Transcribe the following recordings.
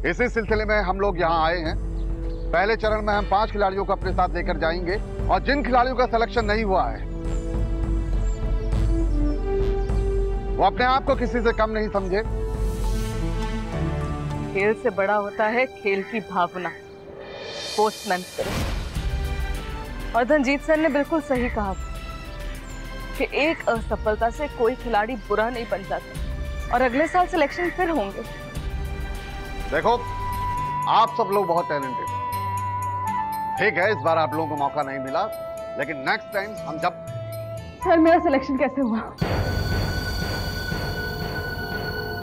इसी सिलसिले में हम लोग यहाँ आए हैं। पहले चरण में हम 5 खिलाड़ियों को अपने साथ लेकर जाएंगे और जिन खिलाड़ियों का सिलेक्शन नहीं हुआ है वो अपने आप को किसी से कम नहीं समझे। खेल से बड़ा होता है खेल की भावना। पोस्टमैन सर और धनजीत सर ने बिल्कुल सही कहा कि एक असफलता से कोई खिलाड़ी बुरा नहीं बन जाता और अगले साल सिलेक्शन फिर होंगे। देखो, आप सब लोग बहुत टैलेंटेड हैं। ठीक है, इस बार आप लोगों को मौका नहीं मिला, लेकिन नेक्स्ट टाइम हम जब... सर, मेरा सिलेक्शन कैसे हुआ?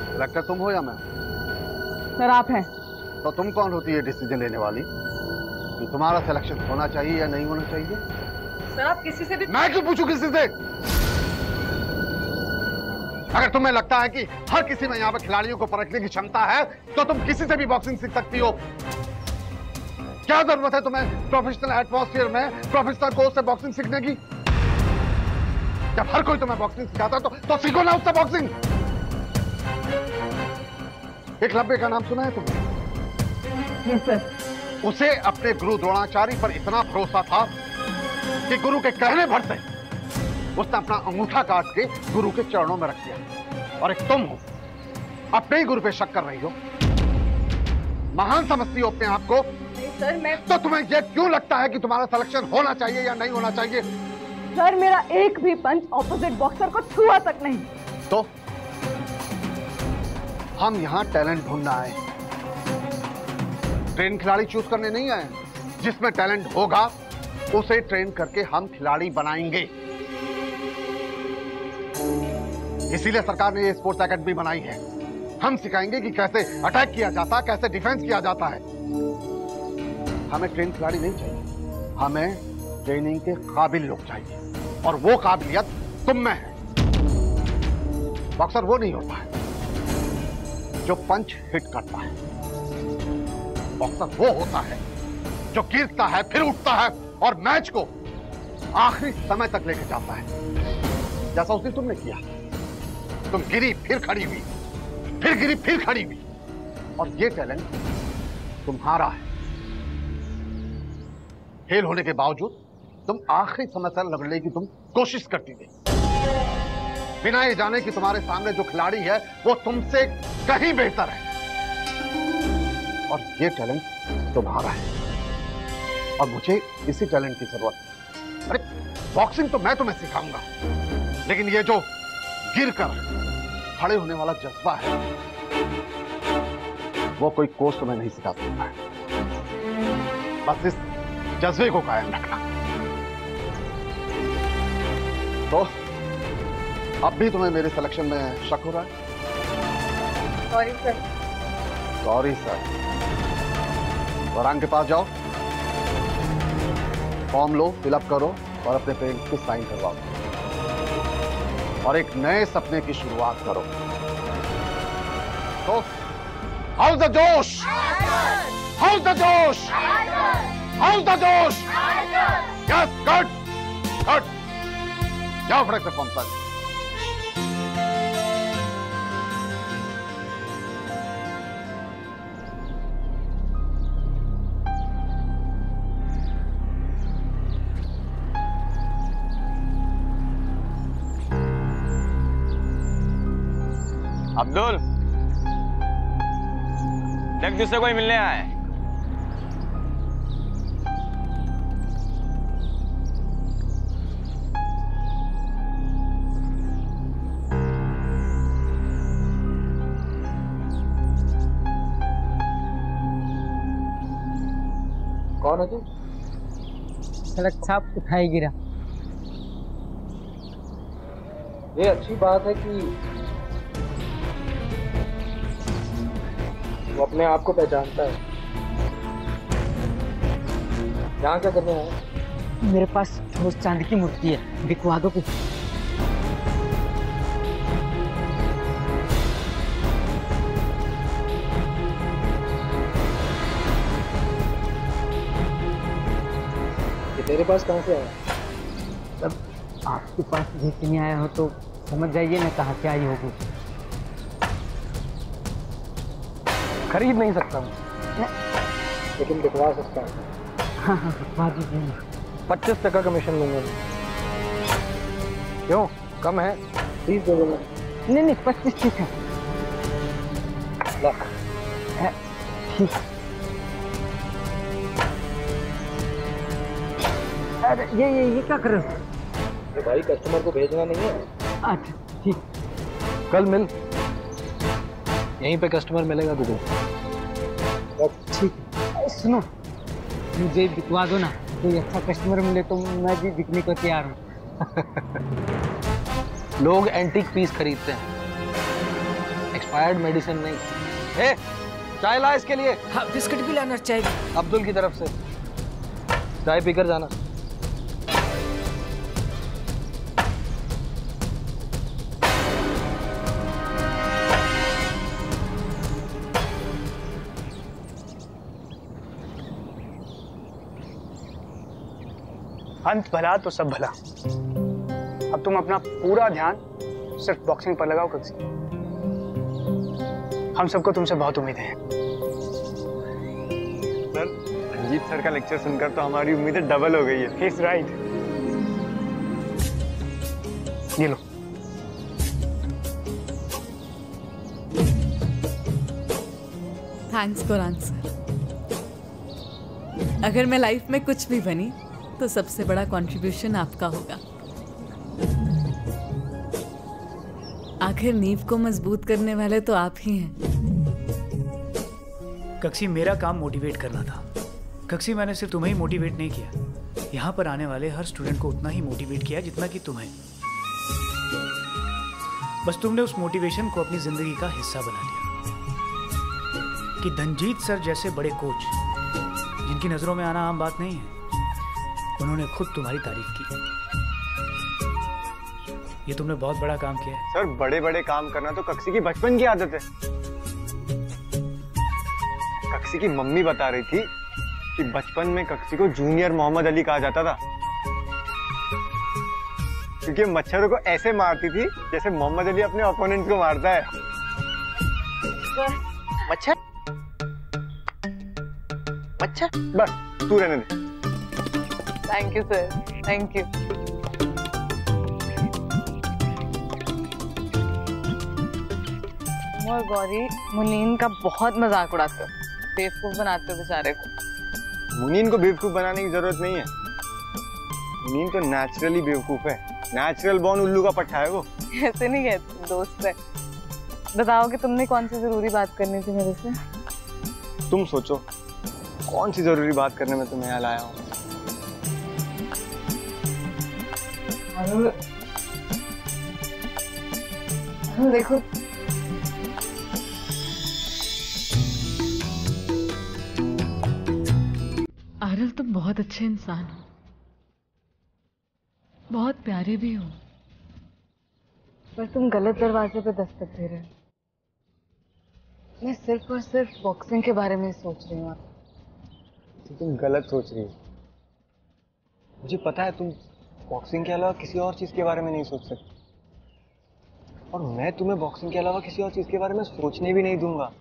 सिलेक्टर तुम हो या मैं? सर, आप हैं। तो तुम कौन होती है डिसीजन लेने वाली कि तुम्हारा सिलेक्शन होना चाहिए या नहीं होना चाहिए? सर, आप किसी से भी... मैं क्यों पूछूं किसी से? अगर तुम्हें लगता है कि हर किसी में यहाँ पर खिलाड़ियों को परखने की क्षमता है तो तुम किसी से भी बॉक्सिंग सीख सकती हो। क्या जरूरत है तुम्हें प्रोफेशनल एटमॉस्फेयर में प्रोफेशनल कोच से बॉक्सिंग सीखने की? जब हर कोई तुम्हें बॉक्सिंग सिखाता है तो सीखो ना उससे बॉक्सिंग। एकलव्य का नाम सुना है तुमने? Yes sir. उसे अपने गुरु द्रोणाचार्य पर इतना भरोसा था कि गुरु के कहने भर से उसने अपना अंगूठा काट के गुरु के चरणों में रख दिया। और एक तुम हो, अपने ही गुरु पे शक कर रही हो, महान समझती हो अपने आप को। सर, मैं... तो तुम्हें यह क्यों लगता है कि तुम्हारा सिलेक्शन होना चाहिए या नहीं होना चाहिए? सर, मेरा एक भी पंच ऑपोजिट बॉक्सर को छुआ तक नहीं। तो हम यहाँ टैलेंट ढूंढना आए, ट्रेन खिलाड़ी चूज करने नहीं आए। जिसमें टैलेंट होगा उसे ट्रेन करके हम खिलाड़ी बनाएंगे। इसीलिए सरकार ने ये स्पोर्ट्स एकेडमी बनाई है। हम सिखाएंगे कि कैसे अटैक किया जाता है, कैसे डिफेंस किया जाता है। हमें ट्रेन खिलाड़ी नहीं चाहिए, हमें ट्रेनिंग के काबिल लोग चाहिए और वो काबिलियत तुम में है। बॉक्सर वो नहीं होता है जो पंच हिट करता है, बॉक्सर वो होता है जो गिरता है फिर उठता है और मैच को आखिरी समय तक लेकर जाता है, जैसा उस दिन तुमने किया। तुम गिरी फिर खड़ी हुई, फिर गिरी फिर खड़ी हुई, और ये टैलेंट तुम्हारा है। फेल होने के बावजूद तुम आखिरी समय तक लड़ने की तुम कोशिश करती थी, बिना ये जाने कि तुम्हारे सामने जो खिलाड़ी है वो तुमसे कहीं बेहतर है। और ये टैलेंट तुम्हारा है और मुझे इसी टैलेंट की जरूरत है। अरे बॉक्सिंग तो मैं तुम्हें सिखाऊंगा, लेकिन ये जो गिरकर खड़े होने वाला जज्बा है वो कोई कोच तुम्हें नहीं सिखा सकता है। बस इस जज्बे को कायम रखना। तो अब भी तुम्हें मेरे सिलेक्शन में शक हो रहा है? Sorry sir. Sorry sir. Varang के पास जाओ, फॉर्म लो, फिलअप करो और अपने पेरेंट्स की साइन करवाओ और एक नए सपने की शुरुआत करो। तो हाउस द जोश, हाउस द जोश, हाउस द जोश। Yes, good good. जाओ फटाक से फॉर्म पर। अब्दुल, देख तुझसे कोई मिलने आया है। कौन है तू? सड़क छाप उठाई गिरा। ये अच्छी बात है कि वो अपने आप को पहचानता है। यहाँ क्या करने आया? मेरे पास ठोस चांदी की मूर्ति है, बिकवा दो कुछ। ये तेरे पास कहाँ से आया? तब आपके पास देखने आया हो तो समझ जाइए ना कहाँ से आई होगी। खरीद नहीं सकता हूँ, लेकिन बिकवा सकता हूँ। हाँ हाँ बिकवा दीजिए ना। 25% कमीशन लूंगा मैं। क्यों, कम है? 30 दे दूंगा। नहीं नहीं 25 ठीक है। ला। ठीक। अरे ये क्या कर रहे हो? तो भाई कस्टमर को भेजना नहीं है। अच्छा ठीक। कल मिल, यहीं पे कस्टमर मिलेगा तुझे। ठीक है। सुनो, मुझे बिकवा दो ना, कोई अच्छा कस्टमर मिले तो मैं भी बिकने को तैयार हूँ। लोग एंटीक पीस खरीदते हैं, एक्सपायर्ड मेडिसिन नहीं। ए, चाय ला इसके लिए। हाँ बिस्किट भी लाना चाहिए। अब्दुल की तरफ से चाय पीकर जाना। अंत भला तो सब भला। अब तुम अपना पूरा ध्यान सिर्फ बॉक्सिंग पर लगाओ कक्सी। हम सबको तुमसे बहुत उम्मीद है। सर, रंजीत सर का लेक्चर सुनकर तो हमारी उम्मीदें डबल हो गई है। He's right। ये लो। Thanks for answer. अगर मैं लाइफ में कुछ भी बनी तो सबसे बड़ा कंट्रीब्यूशन आपका होगा। आखिर नींव को मजबूत करने वाले तो आप ही हैं। कक्सी, मेरा काम मोटिवेट करना था। कक्सी, मैंने सिर्फ तुम्हें ही मोटिवेट नहीं किया, यहाँ पर आने वाले हर स्टूडेंट को उतना ही मोटिवेट किया जितना कि तुम्हें। बस तुमने उस मोटिवेशन को अपनी जिंदगी का हिस्सा बना लिया कि धनजीत सर जैसे बड़े कोच, जिनकी नजरों में आना आम बात नहीं है, उन्होंने खुद तुम्हारी तारीफ की। ये तुमने बहुत बड़ा काम किया है। सर, बड़े बड़े काम करना तो कक्सी की बचपन की आदत है। कक्सी की मम्मी बता रही थी कि बचपन में कक्सी को जूनियर मोहम्मद अली कहा जाता था, क्योंकि मच्छरों को ऐसे मारती थी जैसे मोहम्मद अली अपने ओपोनेंट को मारता है। मच्छर मच्छर। बस तू रहने दे। Thank you sir, thank you. और गौरी, मुनीन का बहुत मजाक उड़ाते हो, बेवकूफ बनाते हो बेचारे को। मुनीन को बेवकूफ बनाने की जरूरत नहीं है। मुनीन तो नेचुरली बेवकूफ है, नेचुरल बॉर्न उल्लू का पट्टा है वो। ऐसे नहीं कहते, दोस्त है। बताओ कि तुमने कौन सी जरूरी बात करनी थी मेरे से? तुम सोचो कौन सी जरूरी बात करने में तुम्हें यहाँ लाया हूँ। देखो, आरव, तुम बहुत अच्छे इंसान हो, बहुत प्यारे भी हो, पर तुम गलत दरवाजे पे दस्तक दे रहे हो। मैं सिर्फ और सिर्फ बॉक्सिंग के बारे में सोच रही हूँ। तो तुम गलत सोच रही हो। मुझे पता है तुम बॉक्सिंग के अलावा किसी और चीज के बारे में नहीं सोच सकती, और मैं तुम्हें बॉक्सिंग के अलावा किसी और चीज के बारे में सोचने भी नहीं दूंगा।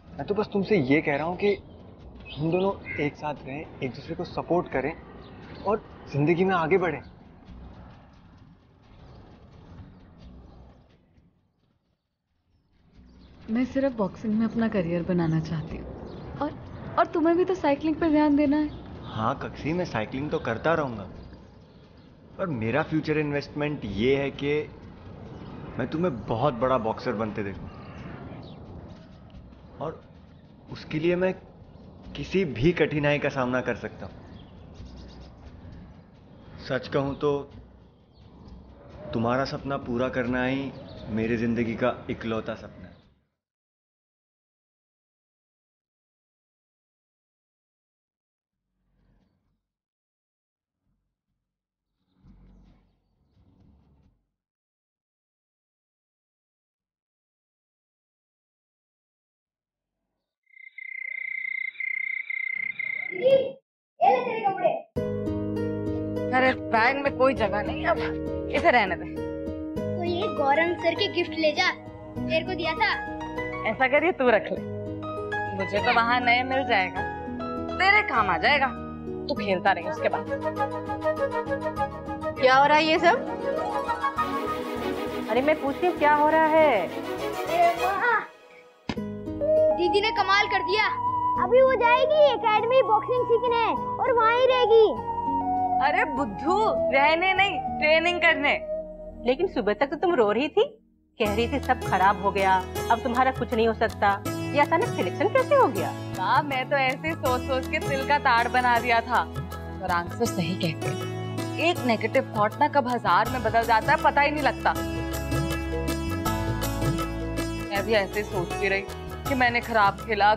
मैं तो बस तुमसे ये कह रहा हूँ कि हम दोनों एक साथ रहें, एक दूसरे को सपोर्ट करें और जिंदगी में आगे बढ़ें। मैं सिर्फ बॉक्सिंग में अपना करियर बनाना चाहती हूँ, और तुम्हें भी तो साइकिलिंग पर ध्यान देना है। हाँ कक्सी, मैं साइकिलिंग तो करता रहूंगा, पर मेरा फ्यूचर इन्वेस्टमेंट ये है कि मैं तुम्हें बहुत बड़ा बॉक्सर बनते देखूं, और उसके लिए मैं किसी भी कठिनाई का सामना कर सकता हूं। सच कहूं तो तुम्हारा सपना पूरा करना ही मेरी जिंदगी का इकलौता सपना है। अरे बैग में कोई जगह नहीं, अब इसे रहने दे। तो ये गौरव सर के गिफ्ट ले जा, तेरे को दिया था। ऐसा करिए तू रख ले, मुझे तो वहां नए मिल जाएगा, तेरे काम आ जाएगा, तू खेलता रही उसके बाद। क्या हो रहा है ये सब? अरे मैं पूछती हूँ क्या हो रहा है। दीदी ने कमाल कर दिया, अभी वो जाएगी एकेडमी बॉक्सिंग सीखने और वहाँ ही रहेगी। अरे बुद्धू, रहने नहीं, ट्रेनिंग करने। लेकिन सुबह तक तो तुम रो रही थी, कह रही थी सब खराब हो गया, अब तुम्हारा कुछ नहीं हो सकता। ये अचानक सिलेक्शन कैसे हो गया? माँ मैं तो ऐसे सोच सोच के दिल का ताड़ बना दिया था। और आंसर सही कहते हैं, एक नेगेटिव थॉट ना कब 1000 में बदल जाता है, पता ही नहीं लगता। मैं भी ऐसे सोचती रही कि मैंने खराब खेला।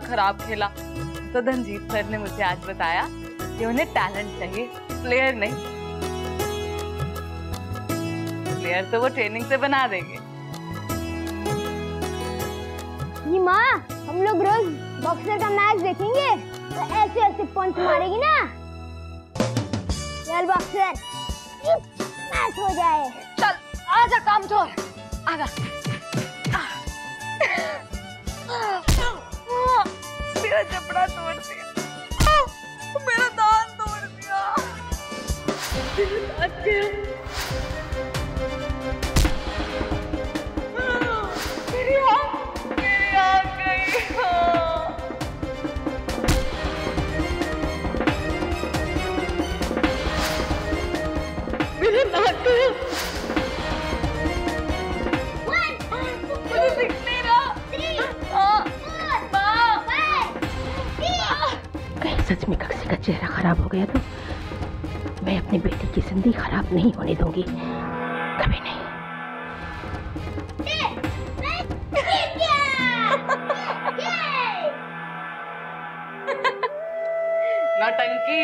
तो धनजीत सर ने मुझे आज बताया कि उन्हें टैलेंट चाहिए, प्लेयर नहीं। प्लेयर तो वो ट्रेनिंग से बना देंगे। माँ हम लोग रोज बॉक्सर का मैच देखेंगे, तो ऐसे ऐसे पंच मारेगी ना, चल बॉक्सर मैच हो जाए। चल आजा, काम छोड़, आजा। मेरा जबड़ा तोड़ दिया, मेरा दांत तोड़ दिया, मेरी आँख गई। मेरा नाक गया, मुझे दिख नहीं रहा। कहीं सच में कक्षी का चेहरा खराब हो गया तो मैं अपनी बेटी की जिंदगी खराब नहीं होने दूंगी, कभी नहीं। नौटंकी।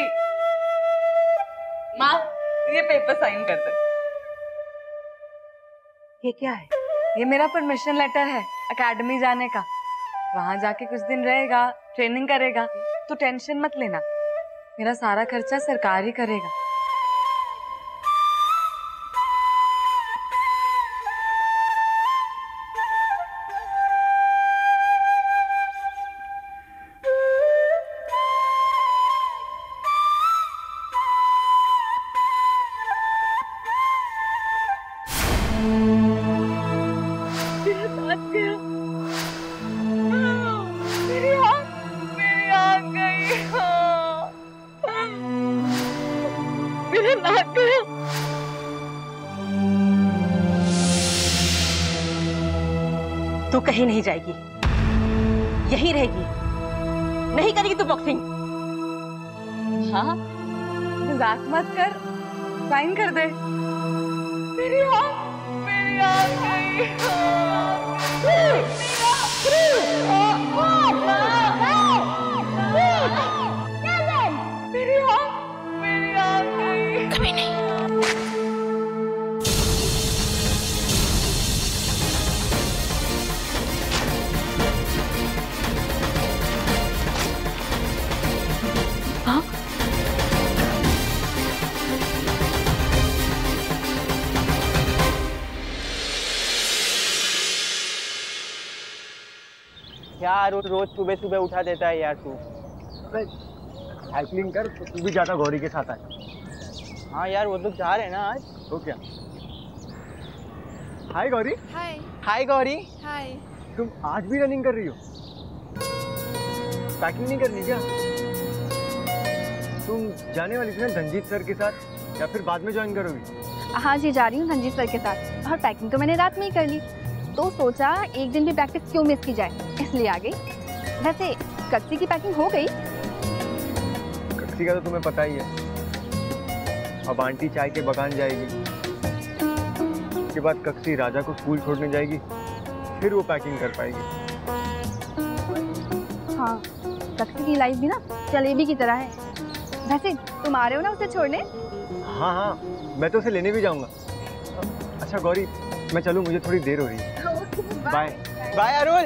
माँ ये पेपर साइन कर दे। ये क्या है? ये मेरा परमिशन लेटर है एकेडमी जाने का। वहां जाके कुछ दिन रहेगा, ट्रेनिंग करेगा, तो टेंशन मत लेना, मेरा सारा खर्चा सरकार ही करेगा। तू कहीं नहीं जाएगी, यही रहेगी, नहीं करेगी तू बॉक्सिंग। हाँ मजाक मत कर, साइन कर दे। मेरी आँख गई। कभी नहीं। यार रोज सुबह सुबह उठा देता है यार तू। साइकिलिंग कर तो तू भी जाता गौरी के साथ आए। हाँ यार वो तो जा रहे हैं ना आज। तो क्या? हाय गौरी। हाय गौरी। हाय। तुम आज भी रनिंग कर रही हो? पैकिंग नहीं करनी क्या? तुम जाने वाली थी ना धनजीत सर के साथ, या फिर बाद में ज्वाइन करोगी? हाँ जी जा रही हूँ धनजीत सर के साथ, और पैकिंग तो मैंने रात में ही कर ली, तो सोचा एक दिन भी प्रैक्टिस क्यों मिस की जाए, इसलिए आ गई। वैसे कक्षी की पैकिंग हो गई? कक्षी का तो तुम्हें पता ही है, अब आंटी चाय के बगान जाएगी, उसके बाद कक्षी राजा को स्कूल छोड़ने जाएगी, फिर वो पैकिंग कर पाएगी। हाँ कक्षी की लाइफ भी ना जलेबी की तरह है। वैसे तुम आ रहे हो ना उसे छोड़ने? हाँ हाँ मैं तो उसे लेने भी जाऊंगा। अच्छा गौरी मैं चलूं, मुझे थोड़ी देर हो रही है। बाय। बाय अरुल।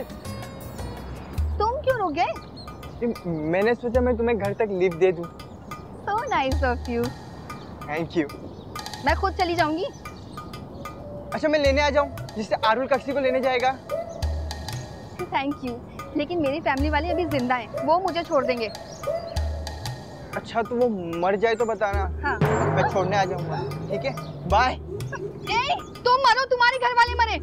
तुम क्यों रुक गए? मैंने सोचा मैं तुम्हें घर तक लिफ्ट दे दूं। So nice of you। Thank you. मैं खुद चली जाऊंगी। अच्छा मैं लेने आ जाऊं, जिससे अरुल कक्षी को लेने जाएगा? थैंक यू, लेकिन मेरी फैमिली वाले अभी जिंदा हैं, वो मुझे छोड़ देंगे। अच्छा तो वो मर जाए तो बताना। हाँ। मैं छोड़ने आ जाऊंगा, ठीक है? बाय। तुम मरो, तुम्हारे घर वाले मरे।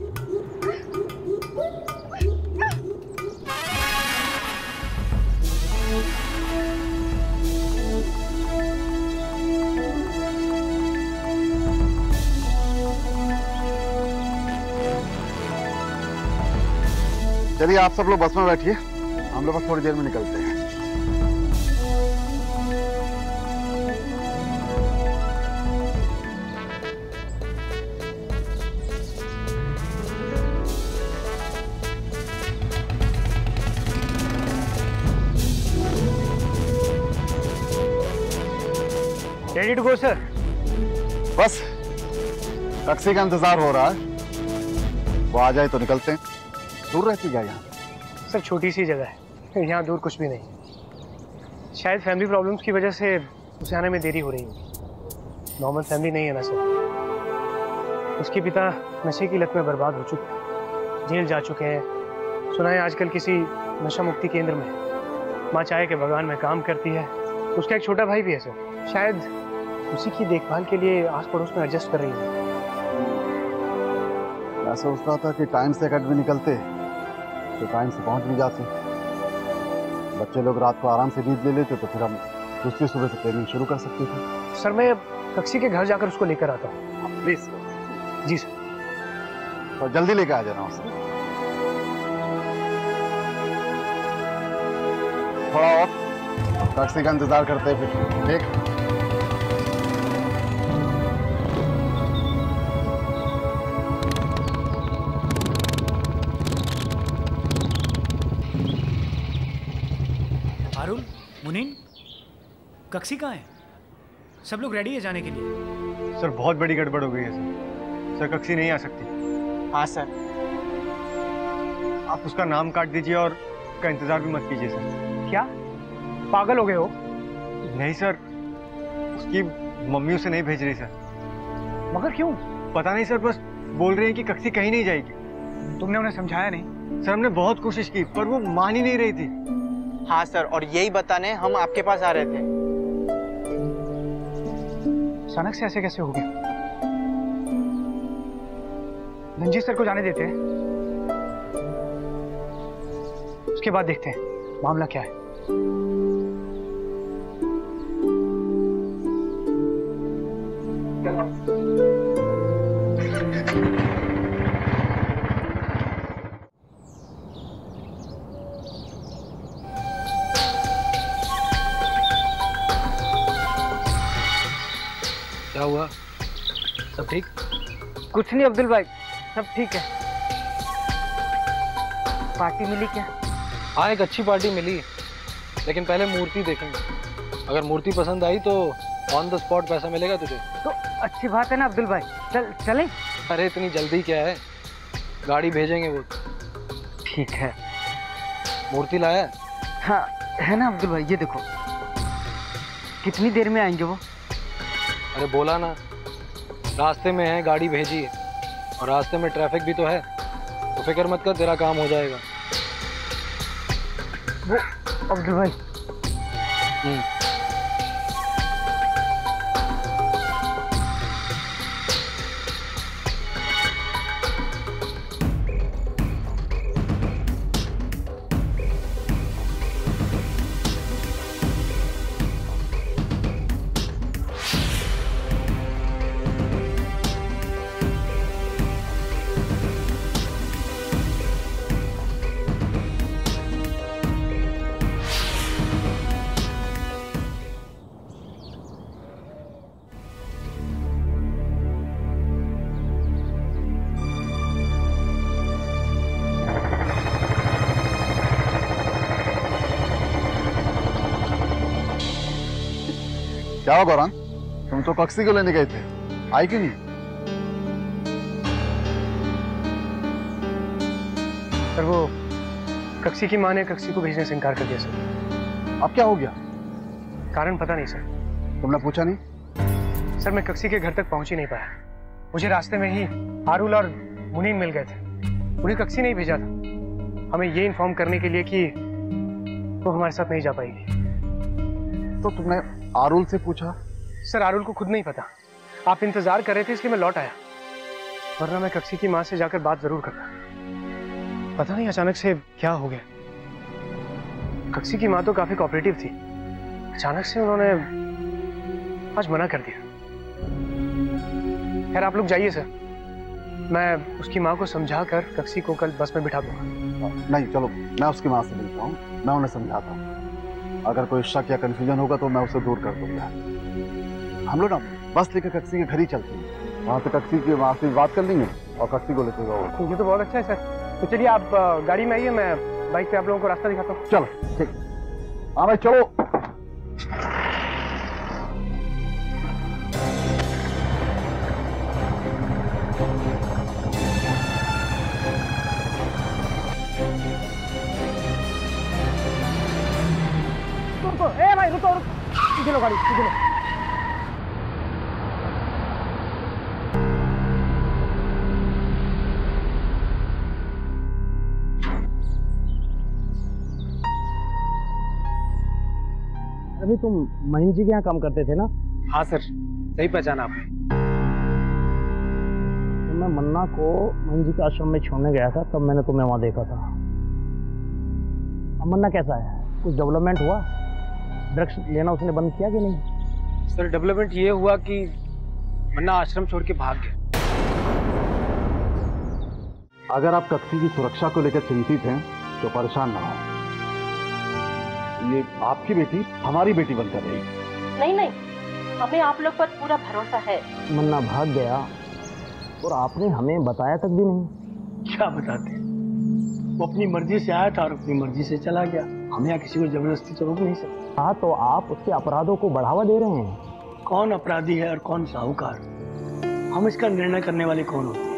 चलिए आप सब लोग बस में बैठिए, हम लोग बस थोड़ी देर में निकलते हैं। Ready to go sir? बस टैक्सी का इंतजार हो रहा है, वो आ जाए तो निकलते हैं। दूर रहती क्या यहाँ? सर छोटी सी जगह है, यहाँ दूर कुछ भी नहीं। शायद फैमिली प्रॉब्लम्स की वजह से उसे आने में देरी हो रही होगी। नॉर्मल फैमिली नहीं है ना सर। उसके पिता नशे की लत में बर्बाद हो चुके हैं, जेल जा चुके हैं। सुना है आजकल किसी नशा मुक्ति केंद्र में। माँ चाय के बागान में काम करती है। उसका एक छोटा भाई भी है सर, शायद उसी की देखभाल के लिए आस पड़ोस में एडजस्ट कर रही है। मैं सोच रहा था कि टाइम से अकेडमी निकलते तो टाइम से पहुंच भी जाते। बच्चे लोग रात को आराम से नींद ले लेते तो फिर हम दूसरी सुबह से ट्रेनिंग शुरू कर सकते थे। सर मैं कक्षी के घर जाकर उसको लेकर आता हूँ। प्लीज। जी सर। तो जल्दी लेकर आ जाना उसे। थोड़ा और टैक्सी का इंतजार करते हैं फिर, ठीक? अरुण, मुनीन, कक्षी कहाँ है? सब लोग रेडी है जाने के लिए? सर बहुत बड़ी गड़बड़ हो गई है सर। सर कक्षी नहीं आ सकती। हाँ सर। आप उसका नाम काट दीजिए और उसका इंतजार भी मत कीजिए सर। क्या पागल हो गए हो? नहीं सर, उसकी मम्मी उसे नहीं भेज रही सर। मगर क्यों? पता नहीं सर, बस बोल रहे हैं कि कक्षी कहीं नहीं जाएगी। तुमने उन्हें समझाया नहीं? सर हमने बहुत कोशिश की पर वो मान ही नहीं रही थी। हाँ सर, और यही बताने हम आपके पास आ रहे थे। अचानक से ऐसे कैसे हो गया? रंजीत सर को जाने देते हैं, उसके बाद देखते हैं मामला क्या है। क्या हुआ? सब ठीक? कुछ नहीं अब्दुल भाई, सब ठीक है। पार्टी मिली क्या? हाँ एक अच्छी पार्टी मिली, लेकिन पहले मूर्ति देखेंगे। अगर मूर्ति पसंद आई तो ऑन द स्पॉट पैसा मिलेगा तुझे। तो अच्छी बात है ना अब्दुल भाई, चलें? अरे इतनी जल्दी क्या है, गाड़ी भेजेंगे वो। ठीक है। मूर्ति लाया है? हाँ है ना अब्दुल भाई, ये देखो। कितनी देर में आएंगे वो? अरे बोला ना, रास्ते में है, गाड़ी भेजी है। और रास्ते में ट्रैफिक भी तो है, तो फिक्र मत कर, तेरा काम हो जाएगा। वो अब्दुल भाई। क्या हुआ गौरांग, तुम तो कक्षी को लेने गए थे, आई क्यों नहीं? सर वो कक्षी की माँ ने कक्षी को भेजने से इनकार कर दिया सर। अब क्या हो गया? कारण पता नहीं सर। तुमने पूछा नहीं? सर मैं कक्षी के घर तक पहुंच ही नहीं पाया। मुझे रास्ते में ही हारुल और मुनीन मिल गए थे। उन्हें कक्षी नहीं भेजा था। हमें ये इन्फॉर्म करने के लिए कि वो हमारे साथ नहीं जा पाएगी। तो तुमने आरुल से पूछा? सर आरुल को खुद नहीं पता, आप इंतजार कर रहे थे इसलिए मैं लौट आया, वरना मैं कक्षी की माँ से जाकर बात जरूर करता। पता नहीं अचानक से क्या हो गया। कक्षी की माँ तो काफी कोऑपरेटिव थी, अचानक से उन्होंने आज मना कर दिया। खैर आप लोग जाइए सर, मैं उसकी माँ को समझाकर कक्षी को कल बस में बिठा दूंगा। नहीं चलो, मैं उसकी माँ से मिलता हूँ, मैं उन्हें समझाता हूँ। अगर कोई शक या कंफ्यूजन होगा तो मैं उसे दूर कर दूंगा। हम लोग ना बस लेकर कक्षी के घर ही चलते हैं, वहाँ से कक्षी की माँ से बात कर लेंगे और कक्षी को लेते जाओगे। ये तो बहुत अच्छा है सर। तो चलिए आप गाड़ी में आइए, मैं बाइक पे आप लोगों को रास्ता दिखाता हूँ। चलो ठीक। हाँ भाई चलो। ए भाई रुको, पीछे लो गाड़ी, पीछे लो। अभी तुम महीन जी के यहाँ काम करते थे ना? हाँ सर, सही पहचाना आपने। तो मैं मन्ना को महीन जी के आश्रम में छोड़ने गया था, तब मैंने तुम्हें वहाँ देखा था। अब मन्ना कैसा है? कुछ डेवलपमेंट हुआ? ड्रग्स लेना उसने बंद किया कि नहीं? सर डेवलपमेंट ये हुआ कि मन्ना आश्रम छोड़ के भाग गया। अगर आप कक्षी की सुरक्षा को लेकर चिंतित हैं तो परेशान ना हो, ये आपकी बेटी हमारी बेटी बनकर रहेगी। नहीं नहीं, हमें आप लोग पर पूरा भरोसा है। मन्ना भाग गया और आपने हमें बताया तक भी नहीं। क्या बताते? वो अपनी मर्जी से आया था और अपनी मर्जी से चला गया। हम यहाँ किसी को जबरदस्ती तो रोक नहीं सकते। हाँ, तो आप उसके अपराधों को बढ़ावा दे रहे हैं। कौन अपराधी है और कौन साहूकार, हम इसका निर्णय करने वाले कौन होते हैं?